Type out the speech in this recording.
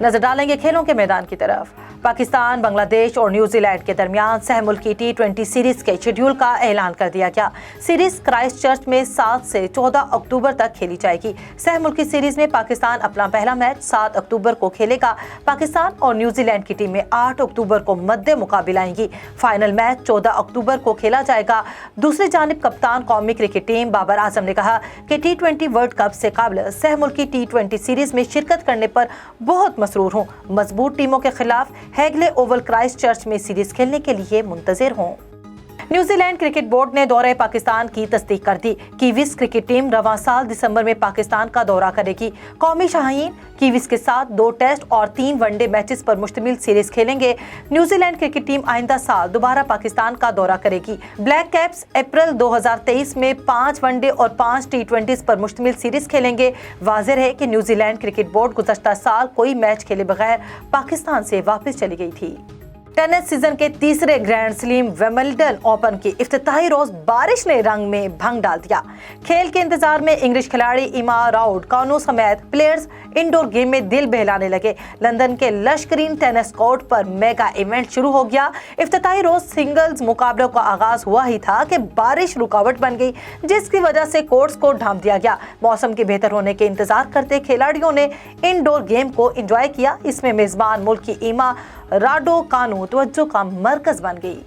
नजर डालेंगे खेलों के मैदान की तरफ। पाकिस्तान, बांग्लादेश और न्यूजीलैंड के दरमियान सह मुल्की T20 सीरीज के शेड्यूल का ऐलान कर दिया गया। सीरीज क्राइस्ट चर्च में 7 से 14 अक्टूबर तक खेली जाएगी। सह मुल्की सीरीज में पाकिस्तान अपना पहला मैच 7 अक्टूबर को खेलेगा। पाकिस्तान और न्यूजीलैंड की टीमें 8 अक्टूबर को मद्दे मुकाबिला आएंगी। फाइनल मैच 14 अक्टूबर को खेला जाएगा। दूसरी जानिब कप्तान कौमी क्रिकेट टीम बाबर आजम ने कहा कि T20 वर्ल्ड कप से कबल सह मुल्की T20 सीरीज में शिरकत करने पर बहुत मसरूर हूँ। मजबूत टीमों के खिलाफ हैगले ओवल क्राइस्ट चर्च में सीरीज खेलने के लिए मुंतजिर हूँ। न्यूजीलैंड क्रिकेट बोर्ड ने दौरे पाकिस्तान की तस्दीक कर दी। कीवीज क्रिकेट टीम रवां साल दिसंबर में पाकिस्तान का दौरा करेगी। कौमी शाहीन कीवीज के साथ 2 टेस्ट और 3 वनडे मैचेस पर मुश्तमिल सीरीज खेलेंगे। न्यूजीलैंड क्रिकेट टीम आइंदा साल दोबारा पाकिस्तान का दौरा करेगी। ब्लैक कैप्स अप्रैल 2023 में 5 वनडे और 5 T20 पर मुश्तमिल सीरीज खेलेंगे। वाज़ेह है कि न्यूजीलैंड क्रिकेट बोर्ड गुज़श्ता साल कोई मैच खेले बगैर पाकिस्तान से वापस चली गई थी। टेनिस सीजन के तीसरे ग्रैंड स्लैम विंबलडन ओपन के इफ्तिताही रोज बारिश ने रंग में भंग डाल दिया। खेल के इंतजार में इंग्लिश खिलाड़ी इमा राउडकानो समेत प्लेयर्स इंडोर गेम में दिल बहलाने लगे। लंदन के लश्करीन टेनिस कोर्ट पर मेगा इवेंट शुरू हो गया। इफ्तिताही रोज सिंगल्स मुकाबलों का आगाज हुआ ही था कि बारिश रुकावट बन गई, जिसकी वजह से कोर्ट्स को ढांप दिया गया। मौसम के बेहतर होने के इंतजार करते खिलाड़ियों ने इंडोर गेम को एंजॉय किया। इसमें मेजबान मुल्क की इमा राडोकानो तवज्जो का मरकज बन गई।